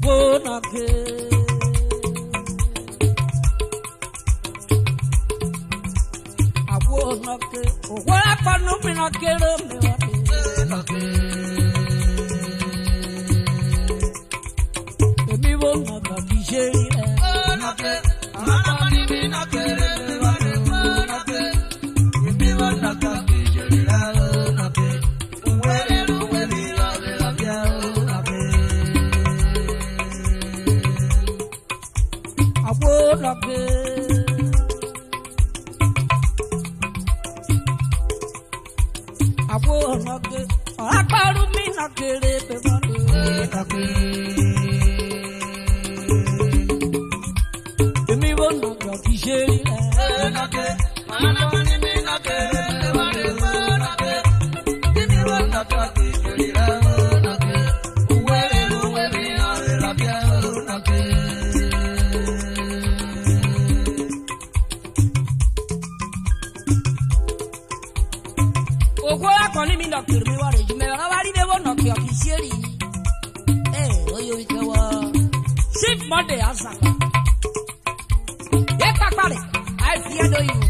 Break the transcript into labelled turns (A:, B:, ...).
A: Aponake. Aponake. Wala panu minakere me. Emi wona ka kisheri. Nake. Ana mani minakere me. Nake. Emi wona ka kisheri. Nake. Uwele uwele la bia. Aponake. Aponake. Akaru minakere pe. Emi wona ka kisheri. Nake. Ana mani minakere me. Nake. Emi wona ka kisheri. Nake. Uwele la bia. Nake. Koni mi doctor mi wale jume wali de wono ki officieri oyo itewa shift Monday asaka ye kakpare I fear no you